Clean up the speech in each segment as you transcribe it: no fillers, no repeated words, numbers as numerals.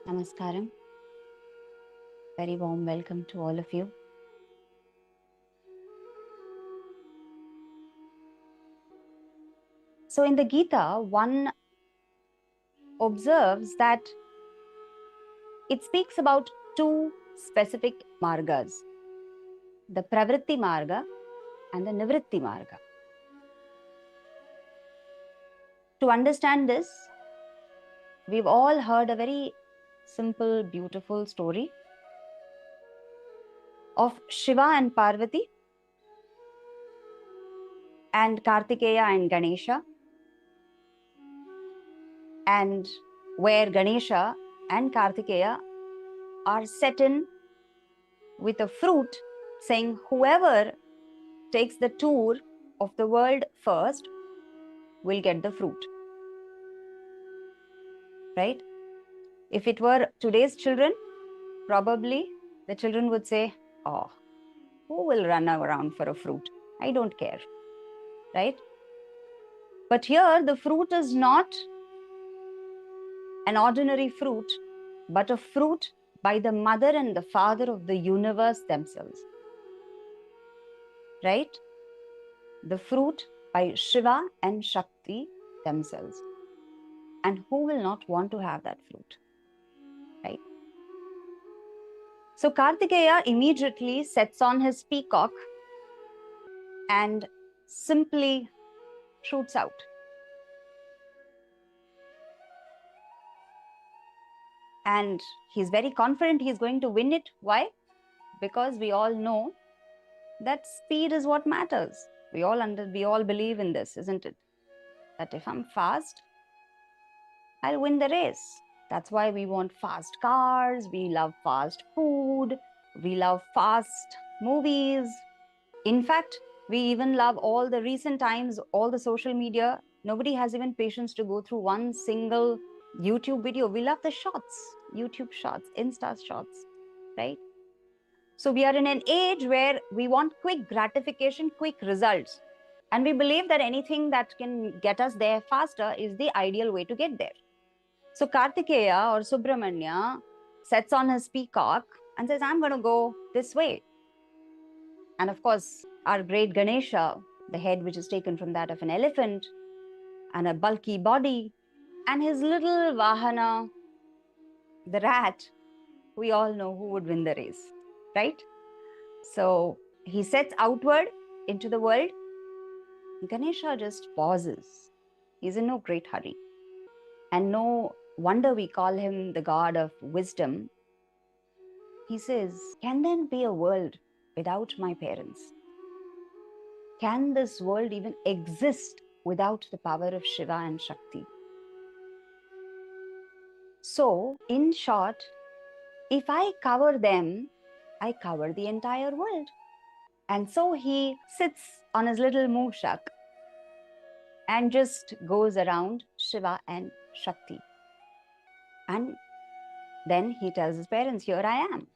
Namaskaram. Very warm welcome to all of you. So, in the Gita, one observes that it speaks about two specific margas, the Pravritti Marga and the Nivritti Marga. To understand this, we've all heard a very simple, beautiful story of Shiva and Parvati and Kartikeya and Ganesha, and where Ganesha and Kartikeya are set in with a fruit, saying whoever takes the tour of the world first will get the fruit. Right? If it were today's children, probably the children would say, "Oh, who will run around for a fruit? I don't care." Right? But here the fruit is not an ordinary fruit, but a fruit by the mother and the father of the universe themselves. Right? The fruit by Shiva and Shakti themselves. And who will not want to have that fruit? Right? So Kartikeya immediately sets on his peacock and simply shoots out. And he's very confident he's going to win it. Why? Because we all know that speed is what matters. We all believe in this, isn't it? That if I'm fast, I'll win the race. That's why we want fast cars, we love fast food, we love fast movies. In fact, we even love all the recent times, all the social media. Nobody has even patience to go through one single YouTube video. We love the shots, YouTube shots, Insta shots, right? So we are in an age where we want quick gratification, quick results. And we believe that anything that can get us there faster is the ideal way to get there. So Kartikeya or Subramanya sets on his peacock and says, I'm going to go this way. And of course, our great Ganesha, the head which is taken from that of an elephant, and a bulky body, and his little Vahana, the rat, we all know who would win the race, right? So he sets outward into the world. Ganesha just pauses. He's in no great hurry. And no wonder we call him the god of wisdom. He says, can there be a world without my parents? Can this world even exist without the power of Shiva and Shakti? So, in short, if I cover them, I cover the entire world. And so he sits on his little Mushak and just goes around Shiva and Shakti. And then he tells his parents, here I am.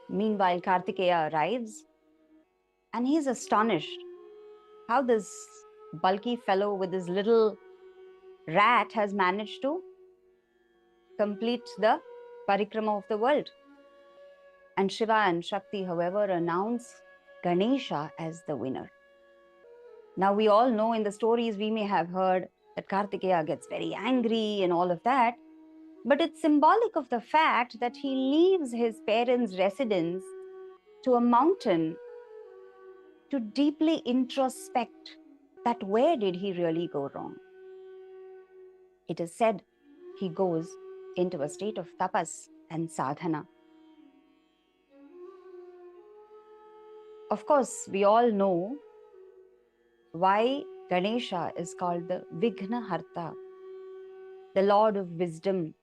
Meanwhile, Kartikeya arrives and he's astonished how this bulky fellow with his little rat has managed to complete the parikrama of the world. And Shiva and Shakti, however, announce Ganesha as the winner. Now, we all know in the stories we may have heard that Kartikeya gets very angry and all of that, but it's symbolic of the fact that he leaves his parents' residence to a mountain to deeply introspect that where did he really go wrong. It is said he goes into a state of tapas and sadhana. Of course, we all know why Ganesha is called the Vighnaharta, the Lord of wisdom.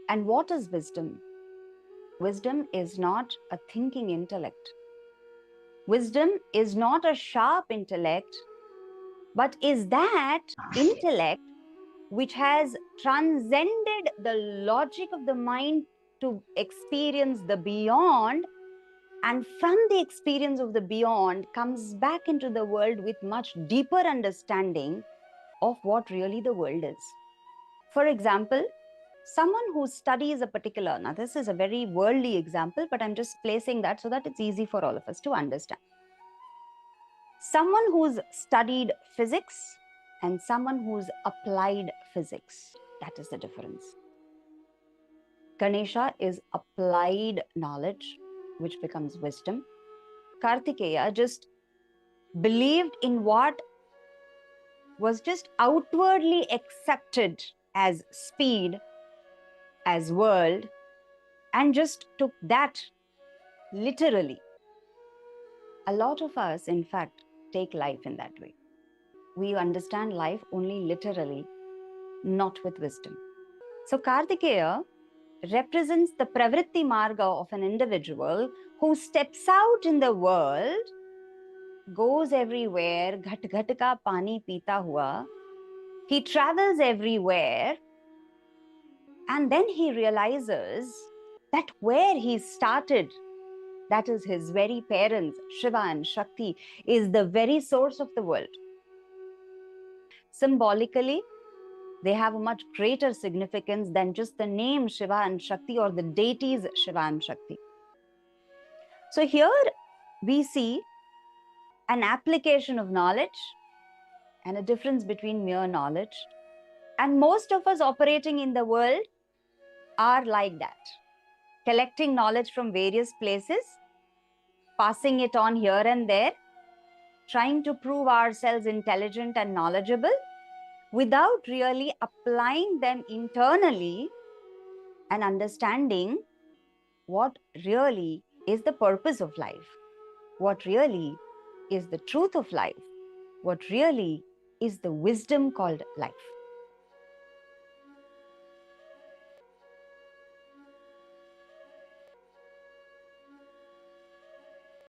And what is wisdom? Wisdom is not a thinking intellect. Wisdom is not a sharp intellect, but is that intellect which has transcended the logic of the mind to experience the beyond, and from the experience of the beyond comes back into the world with much deeper understanding of what really the world is. For example, Someone who studies a particular, now this is a very worldly example, but I'm just placing that so that it's easy for all of us to understand. Someone who's studied physics and someone who's applied physics, that is the difference. Ganesha is applied knowledge, which becomes wisdom. Kartikeya just believed in what was just outwardly accepted as speed, as world, and just took that literally. A lot of us, in fact, take life in that way. We understand life only literally, not with wisdom. So Kartikeya represents the pravritti marga of an individual who steps out in the world, goes everywhere, ghat ghat ka pani peeta hua. He travels everywhere, and then he realizes that where he started, that is his very parents, Shiva and Shakti, is the very source of the world. Symbolically, they have a much greater significance than just the name Shiva and Shakti or the deities Shiva and Shakti. So here we see an application of knowledge and a difference between mere knowledge. And most of us operating in the world are like that, collecting knowledge from various places, passing it on here and there, trying to prove ourselves intelligent and knowledgeable without really applying them internally and understanding what really is the purpose of life, what really is the truth of life, what really is the wisdom called life.